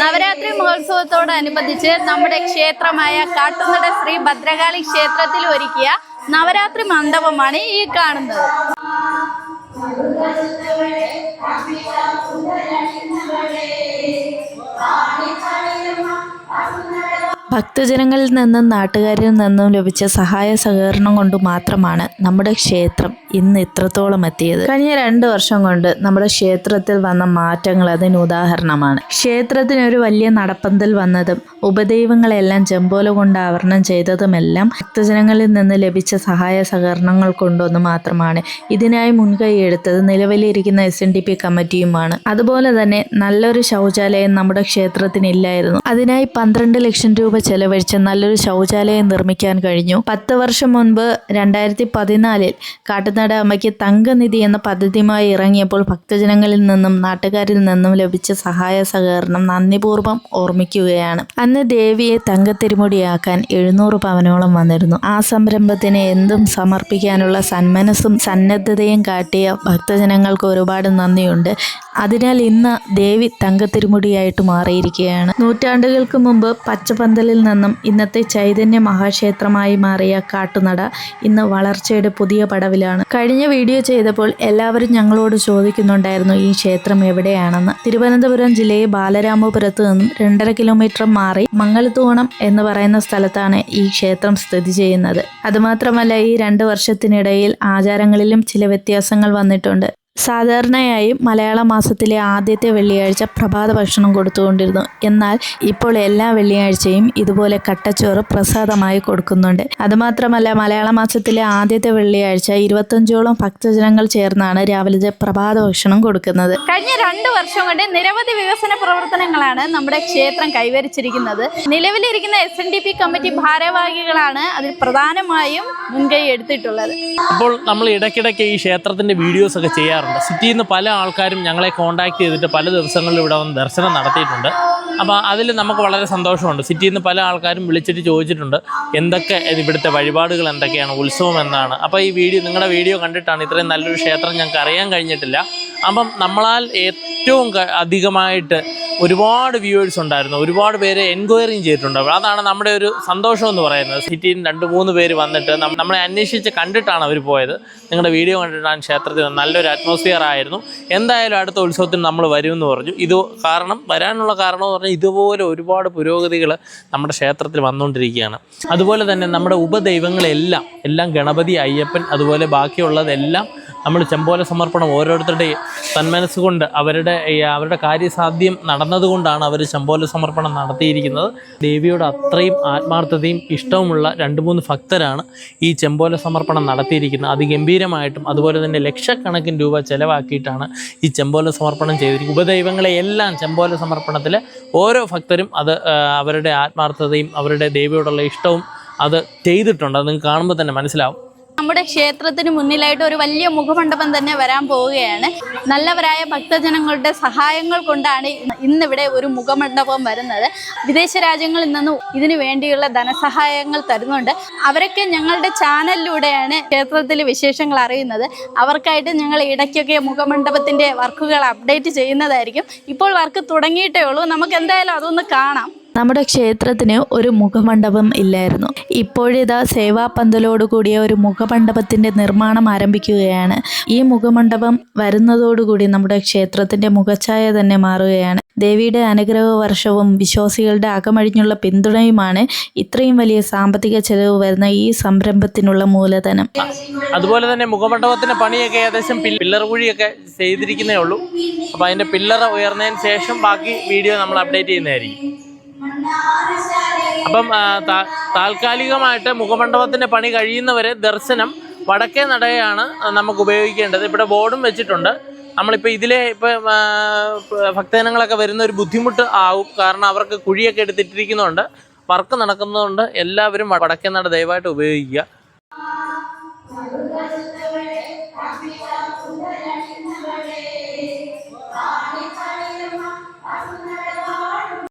നവരാത്രി മഹോത്സവത്തോടനുബന്ധിച്ച് നമ്മുടെ ക്ഷേത്രമായ കാട്ടുനട ശ്രീ ഭദ്രകാളി ക്ഷേത്രത്തിൽ ഒരുക്കിയ നവരാത്രി മണ്ഡപമാണ് ഈ കാണുന്നത്. ഭക്തജനങ്ങളിൽ നിന്നും നാട്ടുകാരിൽ നിന്നും ലഭിച്ച സഹായ സഹകരണം കൊണ്ട് മാത്രമാണ് നമ്മുടെ ക്ഷേത്രം ഇന്ന് ഇത്രത്തോളം എത്തിയത്. കഴിഞ്ഞ 2 വർഷം കൊണ്ട് നമ്മുടെ ക്ഷേത്രത്തിൽ വന്ന മാറ്റങ്ങൾ അതിന് ഉദാഹരണമാണ്. ക്ഷേത്രത്തിനൊരു വലിയ നടപ്പന്തൽ വന്നതും ഉപദൈവങ്ങളെല്ലാം ചെമ്പോല കൊണ്ട് ആവരണം ചെയ്തതുമെല്ലാം ഭക്തജനങ്ങളിൽ നിന്ന് ലഭിച്ച സഹായ സഹകരണങ്ങൾ കൊണ്ടൊന്ന് മാത്രമാണ്. ഇതിനായി മുൻകൈ എടുത്തത് നിലവിലിരിക്കുന്ന SNDP കമ്മിറ്റിയുമാണ്. അതുപോലെ തന്നെ നല്ലൊരു ശൗചാലയം നമ്മുടെ ക്ഷേത്രത്തിനില്ലായിരുന്നു. അതിനായി 12 ലക്ഷം രൂപ ചെലവഴിച്ച് നല്ലൊരു ശൗചാലയം നിർമ്മിക്കാൻ കഴിഞ്ഞു. 10 വർഷം മുൻപ് 2014 കാട്ടുനട അമ്മയ്ക്ക് തങ്കനിധി എന്ന പദ്ധതിയുമായി ഇറങ്ങിയപ്പോൾ ഭക്തജനങ്ങളിൽ നിന്നും നാട്ടുകാരിൽ നിന്നും ലഭിച്ച സഹായ സഹകരണം നന്ദിപൂർവ്വം ഓർമ്മിക്കുകയാണ്. അന്ന് ദേവിയെ തങ്കത്തിരുമുടിയാക്കാൻ 700 പവനോളം വന്നിരുന്നു. ആ സംരംഭത്തിന് എന്തും സമർപ്പിക്കാനുള്ള സന്മനസ്സും സന്നദ്ധതയും കാട്ടിയ ഭക്തജനങ്ങൾക്ക് ഒരുപാട് നന്ദിയുണ്ട്. അതിനാൽ ഇന്ന് ദേവി തങ്കത്തിരുമുടിയായിട്ട് മാറിയിരിക്കുകയാണ്. നൂറ്റാണ്ടുകൾക്ക് മുമ്പ് പച്ചപ്പന്തലിൽ നിന്നും ഇന്നത്തെ ചൈതന്യ മഹാക്ഷേത്രമായി മാറിയ കാട്ടുനട ഇന്ന് വളർച്ചയുടെ പുതിയ പടവിലാണ്. കഴിഞ്ഞ വീഡിയോ ചെയ്തപ്പോൾ എല്ലാവരും ഞങ്ങളോട് ചോദിക്കുന്നുണ്ടായിരുന്നു ഈ ക്ഷേത്രം എവിടെയാണെന്ന്. തിരുവനന്തപുരം ജില്ലയെ ബാലരാമപുരത്ത് നിന്നും 2.5 കിലോമീറ്റർ മാറി മംഗലത്തൂണം എന്ന് പറയുന്ന സ്ഥലത്താണ് ഈ ക്ഷേത്രം സ്ഥിതി ചെയ്യുന്നത്. അതുമാത്രമല്ല ഈ 2 വർഷത്തിനിടയിൽ ആചാരങ്ങളിലും ചില വ്യത്യാസങ്ങൾ വന്നിട്ടുണ്ട്. സാധാരണയായി മലയാള മാസത്തിലെ ആദ്യത്തെ വെള്ളിയാഴ്ച പ്രഭാത ഭക്ഷണം കൊടുത്തുകൊണ്ടിരുന്നു. എന്നാൽ ഇപ്പോൾ എല്ലാ വെള്ളിയാഴ്ചയും ഇതുപോലെ കട്ടച്ചോറ് പ്രസാദമായി കൊടുക്കുന്നുണ്ട്. അതുമാത്രമല്ല മലയാള മാസത്തിലെ ആദ്യത്തെ വെള്ളിയാഴ്ച 25ഓളം ഭക്തജനങ്ങൾ ചേർന്നാണ് രാവിലത്തെ പ്രഭാത ഭക്ഷണം കൊടുക്കുന്നത്. കഴിഞ്ഞ 2 വർഷം കൊണ്ട് നിരവധി വികസന പ്രവർത്തനങ്ങളാണ് നമ്മുടെ ക്ഷേത്രം കൈവരിച്ചിരിക്കുന്നത്. നിലവിലിരിക്കുന്ന SNDP കമ്മിറ്റി ഭാരവാഹികളാണ് അതിൽ പ്രധാനമായും മുൻകൈ എടുത്തിട്ടുള്ളത്. അപ്പോൾ നമ്മൾ ഇടയ്ക്കിടയ്ക്ക് ഈ ക്ഷേത്രത്തിന്റെ വീഡിയോസ് ഒക്കെ ചെയ്യാറുണ്ട്. സിറ്റിയിൽ നിന്ന് പല ആൾക്കാരും ഞങ്ങളെ കോൺടാക്ട് ചെയ്തിട്ട് പല ദിവസങ്ങളിലും ഇവിടെ വന്ന് ദർശനം നടത്തിയിട്ടുണ്ട്. അപ്പോൾ അതിൽ നമുക്ക് വളരെ സന്തോഷമുണ്ട്. സിറ്റിയിൽ നിന്ന് പല ആൾക്കാരും വിളിച്ചിട്ട് ചോദിച്ചിട്ടുണ്ട് എന്തൊക്കെ ഇവിടുത്തെ വഴിപാടുകൾ എന്തൊക്കെയാണ്, ഉത്സവം എന്നാണ്. അപ്പോൾ ഈ നിങ്ങളുടെ വീഡിയോ കണ്ടിട്ടാണ് ഇത്രയും നല്ലൊരു ക്ഷേത്രം ഞങ്ങൾക്ക് അറിയാൻ കഴിഞ്ഞിട്ടില്ല. അപ്പം നമ്മളാൽ ഏറ്റവും അധികമായിട്ട് ഒരുപാട് വ്യൂവേഴ്സ് ഉണ്ടായിരുന്നു, ഒരുപാട് പേര് എൻക്വയറിയും ചെയ്തിട്ടുണ്ട്. അതാണ് നമ്മുടെ ഒരു സന്തോഷം എന്ന് പറയുന്നത്. സിറ്റിയിൽ 2-3 പേര് വന്നിട്ട് നമ്മളെ അന്വേഷിച്ച് കണ്ടിട്ടാണ് അവർ പോയത്. നിങ്ങളുടെ വീഡിയോ കണ്ടിട്ടാണ് ക്ഷേത്രത്തിൽ നല്ലൊരു അറ്റ്മോസ്ഫിയർ ആയിരുന്നു. എന്തായാലും അടുത്ത ഉത്സവത്തിന് നമ്മൾ വരുമെന്ന് പറഞ്ഞു. വരാനുള്ള കാരണം എന്ന് പറഞ്ഞാൽ ഇതുപോലെ ഒരുപാട് പുരോഗതികൾ നമ്മുടെ ക്ഷേത്രത്തിൽ വന്നുകൊണ്ടിരിക്കുകയാണ്. അതുപോലെ തന്നെ നമ്മുടെ ഉപദൈവങ്ങളെല്ലാം ഗണപതി, അയ്യപ്പൻ, അതുപോലെ ബാക്കിയുള്ളതെല്ലാം നമ്മൾ ചെമ്പോല സമർപ്പണം ഓരോരുത്തരുടെയും തന്മനസ്സുകൊണ്ട് അവരുടെ കാര്യസാധ്യം നടന്നതുകൊണ്ടാണ് അവർ ചെമ്പോല സമർപ്പണം നടത്തിയിരിക്കുന്നത്. ദേവിയോട് അത്രയും ആത്മാർത്ഥതയും ഇഷ്ടവുമുള്ള 2-3 ഭക്തരാണ് ഈ ചെമ്പോല സമർപ്പണം നടത്തിയിരിക്കുന്നത്. അതിഗംഭീരമായിട്ടും അതുപോലെ തന്നെ ലക്ഷക്കണക്കിന് രൂപ ചെലവാക്കിയിട്ടാണ് ഈ ചെമ്പോല സമർപ്പണം ചെയ്തിരിക്കുന്നത്. ഉപദൈവങ്ങളെയെല്ലാം ചെമ്പോല സമർപ്പണത്തിൽ ഓരോ ഭക്തരും അവരുടെ ആത്മാർത്ഥതയും അവരുടെ ദേവിയോടുള്ള ഇഷ്ടവും അത് ചെയ്തിട്ടുണ്ട്. അത് നിങ്ങൾക്ക് കാണുമ്പോൾ തന്നെ മനസ്സിലാവും. നമ്മുടെ ക്ഷേത്രത്തിന് മുന്നിലായിട്ട് ഒരു വലിയ മുഖമണ്ഡപം തന്നെ വരാൻ പോവുകയാണ്. നല്ലവരായ ഭക്തജനങ്ങളുടെ സഹായങ്ങൾ കൊണ്ടാണ് ഇന്നിവിടെ ഒരു മുഖമണ്ഡപം വരുന്നത്. വിദേശ രാജ്യങ്ങളിൽ നിന്നും ഇതിനു വേണ്ടിയുള്ള ധനസഹായങ്ങൾ തരുന്നുണ്ട്. അവരൊക്കെ ഞങ്ങളുടെ ചാനലിലൂടെയാണ് ക്ഷേത്രത്തിലെ വിശേഷങ്ങൾ അറിയുന്നത്. അവർക്കായിട്ട് ഞങ്ങൾ ഇടയ്ക്കൊക്കെ മുഖമണ്ഡപത്തിൻ്റെ വർക്കുകൾ അപ്ഡേറ്റ് ചെയ്യുന്നതായിരിക്കും. ഇപ്പോൾ വർക്ക് തുടങ്ങിയിട്ടേ ഉള്ളൂ. നമുക്ക് എന്തായാലും അതൊന്ന് കാണാം. നമ്മുടെ ക്ഷേത്രത്തിന് ഒരു മുഖമണ്ഡപം ഇല്ലായിരുന്നു. ഇപ്പോഴിതാ സേവാപന്തലോടുകൂടിയ ഒരു മുഖമണ്ഡപത്തിൻ്റെ നിർമ്മാണം ആരംഭിക്കുകയാണ്. ഈ മുഖമണ്ഡപം വരുന്നതോടുകൂടി നമ്മുടെ ക്ഷേത്രത്തിൻ്റെ മുഖഛായ തന്നെ മാറുകയാണ്. ദേവിയുടെ അനുഗ്രഹ വർഷവും വിശ്വാസികളുടെ അകമഴിഞ്ഞുള്ള പിന്തുണയുമാണ് ഇത്രയും വലിയ സാമ്പത്തിക ചെലവ് വരുന്ന ഈ സംരംഭത്തിനുള്ള മൂലധനം. അതുപോലെ തന്നെ മുഖമണ്ഡപത്തിന്റെ പണിയൊക്കെ ഏകദേശം പില്ലർ കുഴിയൊക്കെ ചെയ്തിരിക്കുന്നേ ഉള്ളൂ. അപ്പോൾ അതിൻ്റെ പില്ലർ ഉയർന്നതിന് ശേഷം ബാക്കി വീഡിയോ നമ്മൾ അപ്ഡേറ്റ് ചെയ്യുന്നതായിരിക്കും. അപ്പം താൽക്കാലികമായിട്ട് മുഖമണ്ഡപത്തിൻ്റെ പണി കഴിയുന്നവരെ ദർശനം വടക്കേ നടയാണ് നമുക്ക് ഉപയോഗിക്കേണ്ടത്. ഇവിടെ ബോർഡും വെച്ചിട്ടുണ്ട്. നമ്മളിപ്പോൾ ഭക്തജനങ്ങളൊക്കെ വരുന്ന ഒരു ബുദ്ധിമുട്ട് ആവും. കാരണം അവർക്ക് കുഴിയൊക്കെ എടുത്തിട്ടിരിക്കുന്നുണ്ട്, വർക്ക് നടക്കുന്നതുകൊണ്ട് എല്ലാവരും വടക്കേ നട ദയവായിട്ട് ഉപയോഗിക്കുക.